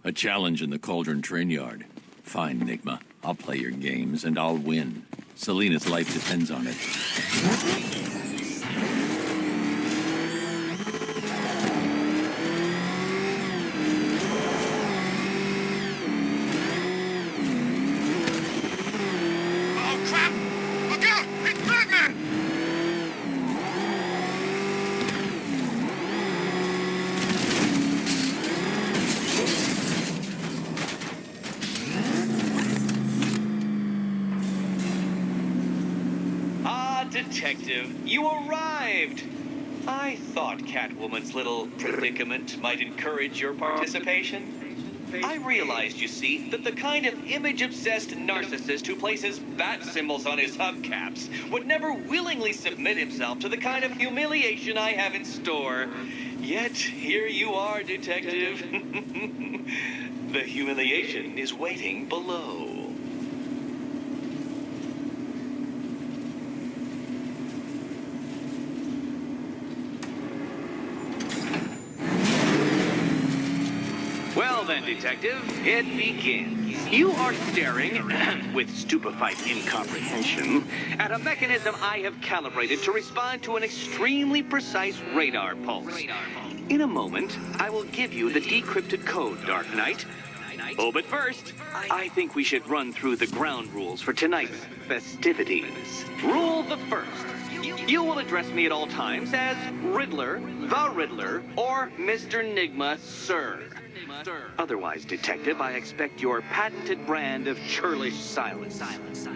A challenge in the Cauldron train yard. Fine, Enigma. I'll play your games, and I'll win. Selina's life depends on it. Oh, crap! Look out! It's Batman! Detective, you arrived! I thought Catwoman's little predicament might encourage your participation. I realized, you see, that the kind of image-obsessed narcissist who places bat symbols on his hubcaps would never willingly submit himself to the kind of humiliation I have in store. Yet, here you are, Detective. The humiliation is waiting below. Well then, Detective, it begins. You are staring, with stupefied incomprehension, at a mechanism I have calibrated to respond to an extremely precise radar pulse. In a moment, I will give you the decrypted code, Dark Knight. Oh, but first, I think we should run through the ground rules for tonight's festivities. Rule the first. You will address me at all times as Riddler, the Riddler, or Mr. Enigma, sir. Otherwise, Detective, I expect your patented brand of churlish silence.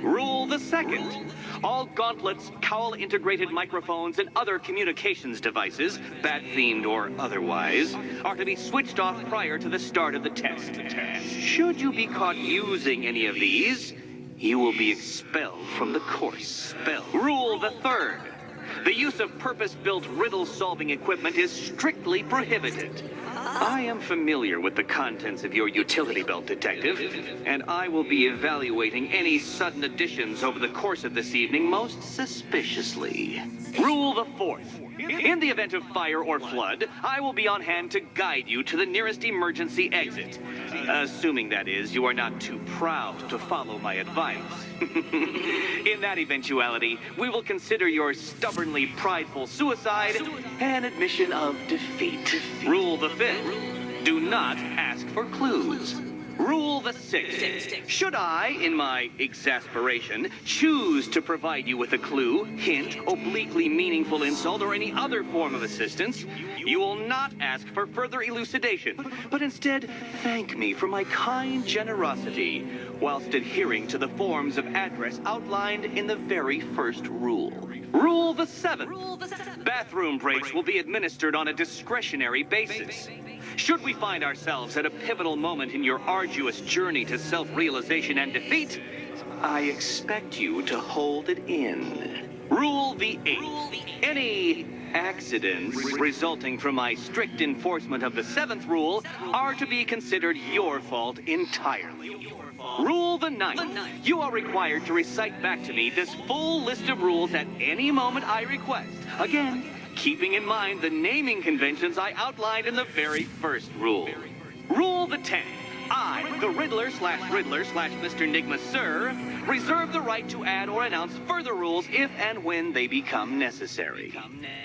Rule the second. All gauntlets, cowl-integrated microphones, and other communications devices, bat-themed or otherwise, are to be switched off prior to the start of the test. Should you be caught using any of these, you will be expelled from the course. Rule the third. The use of purpose-built riddle-solving equipment is strictly prohibited. I am familiar with the contents of your utility belt, Detective, and I will be evaluating any sudden additions over the course of this evening most suspiciously. Rule the fourth. In the event of fire or flood, I will be on hand to guide you to the nearest emergency exit. Assuming, that is, you are not too proud to follow my advice. In that eventuality, we will consider your stubbornly prideful suicide an admission of defeat. Rule the fifth. Do not ask for clues. Rule the sixth. Should I, in my exasperation, choose to provide you with a clue, hint, obliquely meaningful insult, or any other form of assistance, you will not ask for further elucidation, but instead thank me for my kind generosity, whilst adhering to the forms of address outlined in the very first rule. Rule the seventh. Bathroom breaks will be administered on a discretionary basis. Should we find ourselves at a pivotal moment in your arduous journey to self-realization and defeat, I expect you to hold it in. Rule the eighth. Any accidents resulting from my strict enforcement of the seventh rule are to be considered your fault entirely. Rule the ninth. You are required to recite back to me this full list of rules at any moment I request. Again, keeping in mind the naming conventions I outlined in the very first rule. Rule the 10th. I, the Riddler/Mr. Enigma, sir, reserve the right to add or announce further rules if and when they become necessary.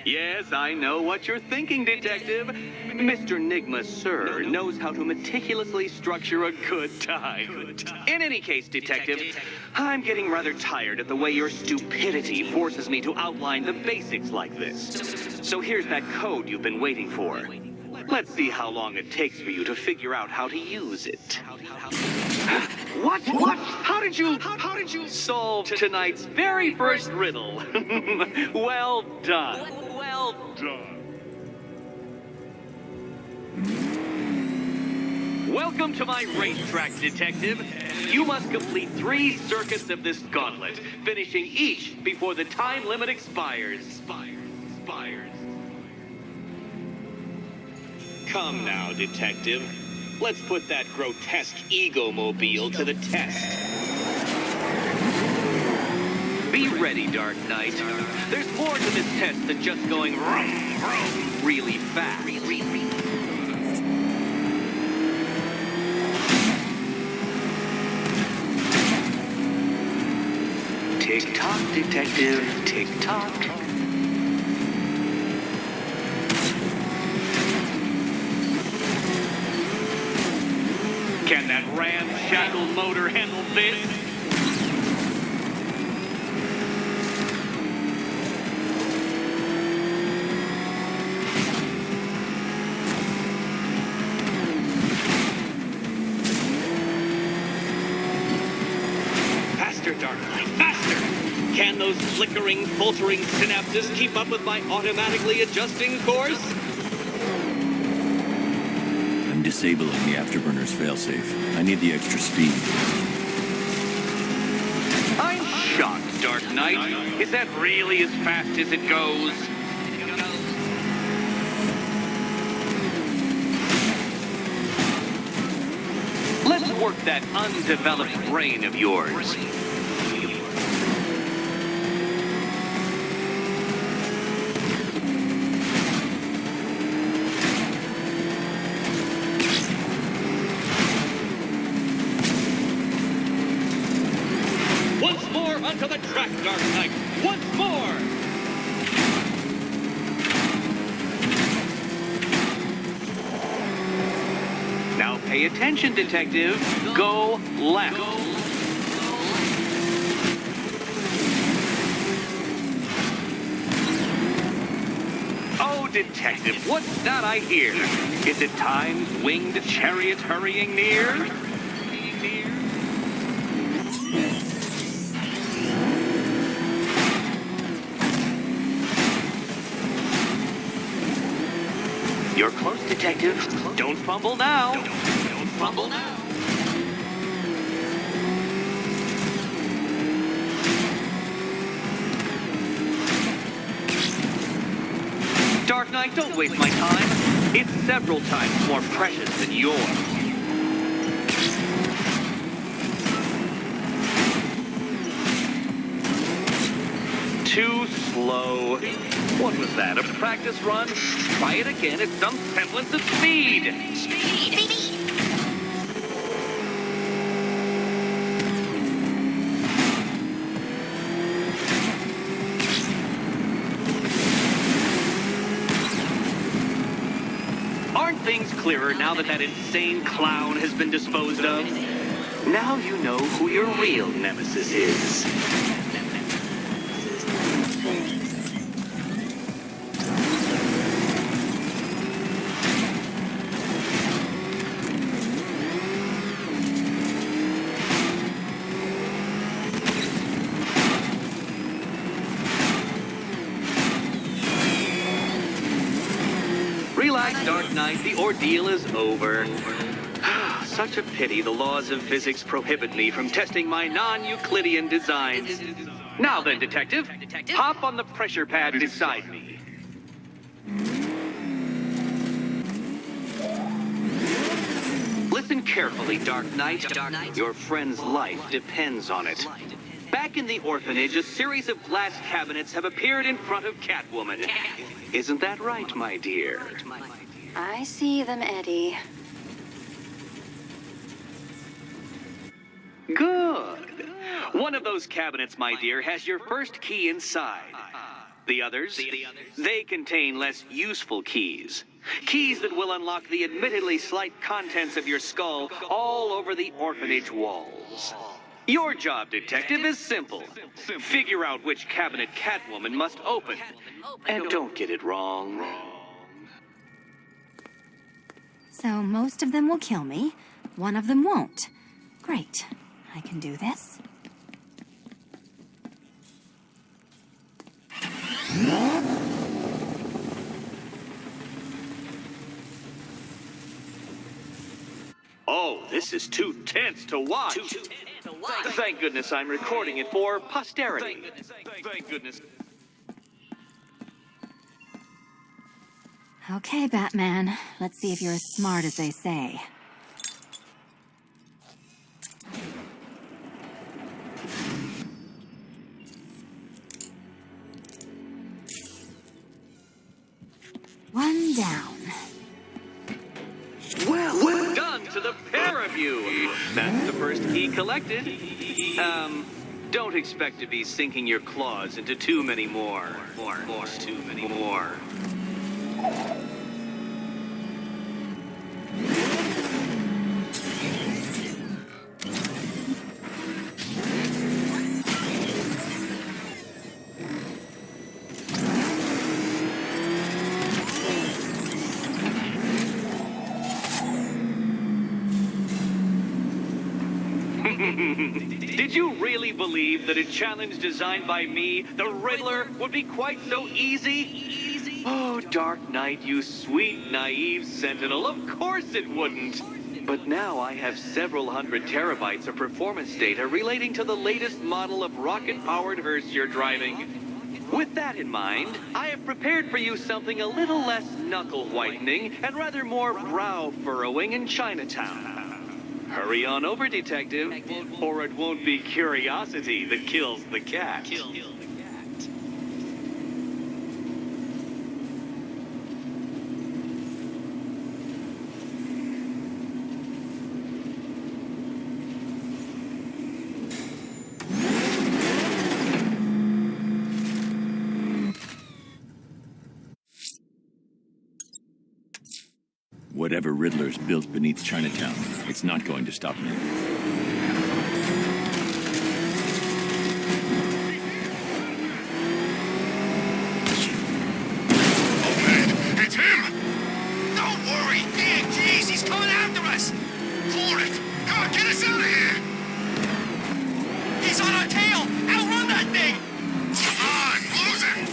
Yes, I know what you're thinking, Detective. Mr. Enigma, sir, knows how to meticulously structure a good time. In any case, Detective, I'm getting rather tired of the way your stupidity forces me to outline the basics like this. So here's that code you've been waiting for. Let's see how long it takes for you to figure out how to use it. What? How did you solve tonight's very first riddle? Well done. Welcome to my racetrack, Detective. You must complete 3 circuits of this gauntlet, finishing each before the time limit expires. Come now, Detective. Let's put that grotesque ego-mobile to the test. Be ready, Dark Knight. There's more to this test than just going really fast. Tick-tock, detective, tick-tock. Can that ramshackle motor handle this? Faster, Dark Knight, faster! Can those flickering, faltering synapses keep up with my automatically adjusting course? I'm disabling the afterburner's failsafe. I need the extra speed. I'm shocked, Dark Knight. Is that really as fast as it goes? Let's work that undeveloped brain of yours. Once more onto the track, Dark Knight. Once more! Now pay attention, detective. Go left. Oh, detective, what's that I hear? Is it time's winged chariot hurrying near? You're close, detective. Don't fumble now. Don't fumble now. Dark Knight, don't waste my time. It's several times more precious than yours. Too slow. What was that, a practice run? Try it again at some semblance of speed. Aren't things clearer now that that insane clown has been disposed of? Now you know who your real nemesis is. Relax, Dark Knight. The ordeal is over. Such a pity the laws of physics prohibit me from testing my non-Euclidean designs. Now then, detective, hop on the pressure pad beside me. Listen carefully, Dark Knight. Your friend's life depends on it. Back in the orphanage, a series of glass cabinets have appeared in front of Catwoman. Isn't that right, my dear? I see them, Eddie. Good. One of those cabinets, my dear, has your first key inside. The others, they contain less useful keys. Keys that will unlock the admittedly slight contents of your skull all over the orphanage walls. Your job, detective, is simple. Figure out which cabinet Catwoman must open. And don't get it wrong. So most of them will kill me. One of them won't. Great. I can do this. Oh, this is too tense to watch. Thank goodness I'm recording it for posterity. Thank goodness. Okay, Batman. Let's see if you're as smart as they say. One down. Well done to the pair of you. That's the first key collected. Don't expect to be sinking your claws into too many more. Too many more. Did you really believe that a challenge designed by me, the Riddler, would be quite so easy? Oh, Dark Knight, you sweet, naive sentinel, of course it wouldn't. But now I have several hundred terabytes of performance data relating to the latest model of rocket-powered hearse you're driving. With that in mind, I have prepared for you something a little less knuckle-whitening and rather more brow-furrowing in Chinatown. Hurry on over, Detective, or it won't be curiosity that kills the cat. Whatever Riddler's built beneath Chinatown, it's not going to stop me. Oh, man, it's him! Don't worry! Damn, jeez, he's coming after us! For it! Come on, get us out of here! He's on our tail! Outrun that thing! Come on, close it!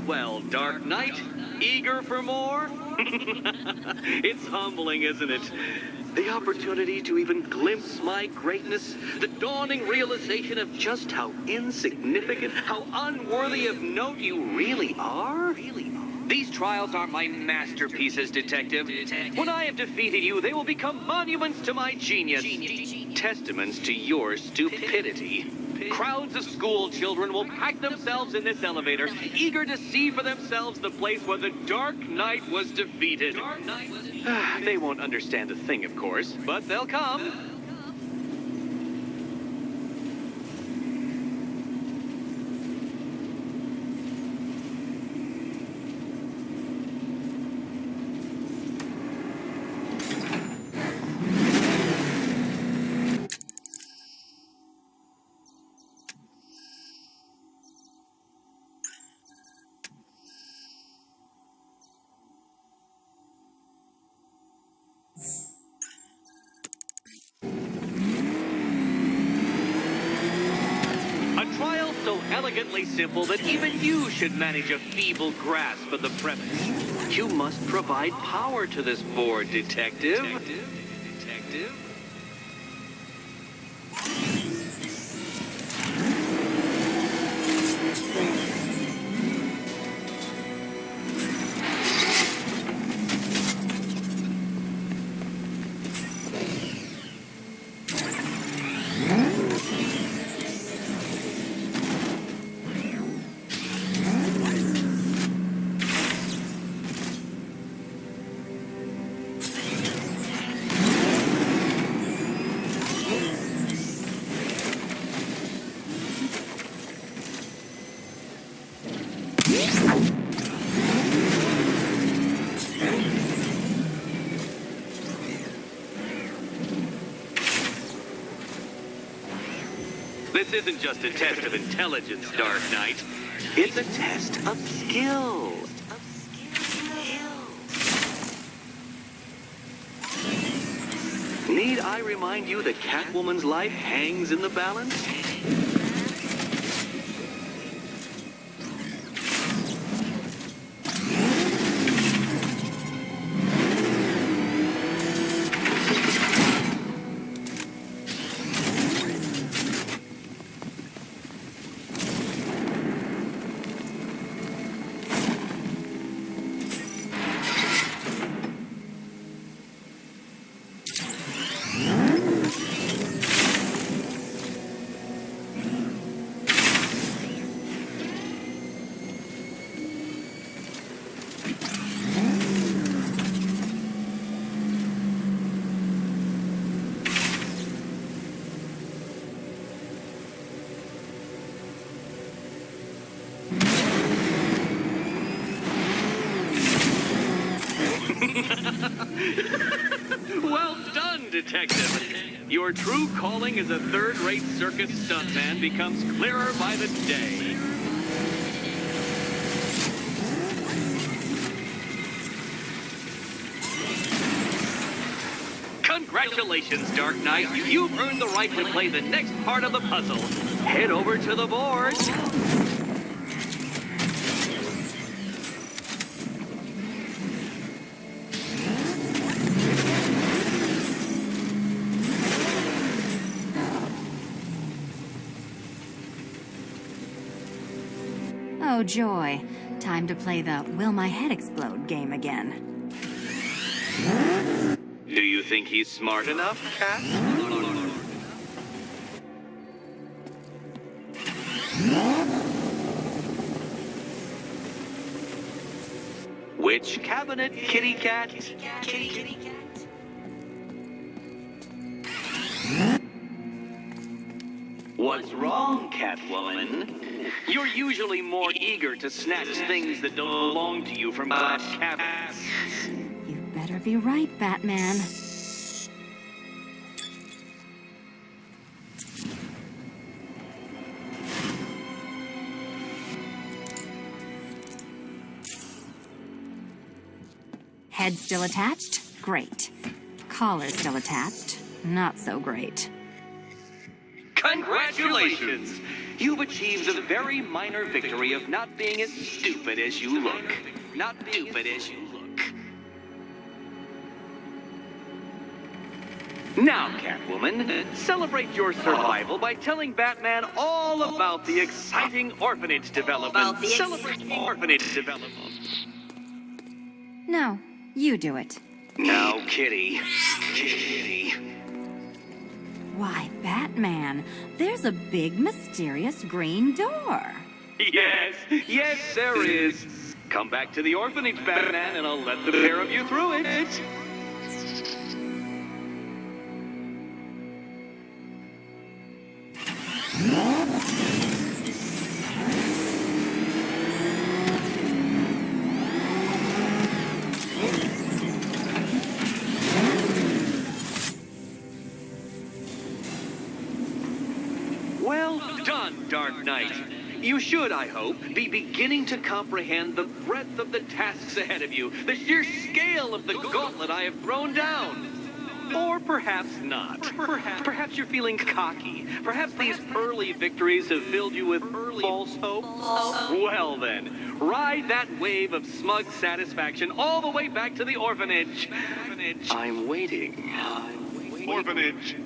Well, Dark Knight, eager for more? It's humbling, isn't it? The opportunity to even glimpse my greatness, the dawning realization of just how insignificant, how unworthy of note you really are. These trials are my masterpieces, Detective. When I have defeated you, they will become monuments to my genius, testaments to your stupidity. Crowds of school children will pack themselves in this elevator, eager to see for themselves the place where the Dark Knight was defeated. They won't understand a thing, of course, but they'll come. So elegantly simple that even you should manage a feeble grasp of the premise. You must provide power to this board, Detective. Detective? This isn't just a test of intelligence, Dark Knight. It's a test of skill. Need I remind you that Catwoman's life hangs in the balance? Well done, Detective. Your true calling as a third-rate circus stuntman becomes clearer by the day. Congratulations, Dark Knight. You've earned the right to play the next part of the puzzle. Head over to the board. Oh, joy. Time to play the Will My Head Explode game again. Do you think he's smart enough, Cat? Which cabinet, kitty cat? Kitty cat. What's wrong, Catwoman? You're usually more eager to snatch things that don't belong to you from glass cabinets. You better be right, Batman. Head still attached? Great. Collar still attached? Not so great. Congratulations! You've achieved the very minor victory of not being as stupid as you look. Not stupid as you look. Now, Catwoman, celebrate your survival by telling Batman all about the exciting orphanage development. Celebrate the orphanage development. No, you do it. Now, Kitty. Kitty. Why, Batman, there's a big, mysterious green door. Yes, there is. Come back to the orphanage, Batman, and I'll let the pair of you through it. Well done, Dark Knight. You should, I hope, be beginning to comprehend the breadth of the tasks ahead of you, the sheer scale of the gauntlet I have thrown down. Or perhaps not. Perhaps you're feeling cocky. Perhaps these early victories have filled you with false hope. Well then, ride that wave of smug satisfaction all the way back to the orphanage. I'm waiting. Orphanage.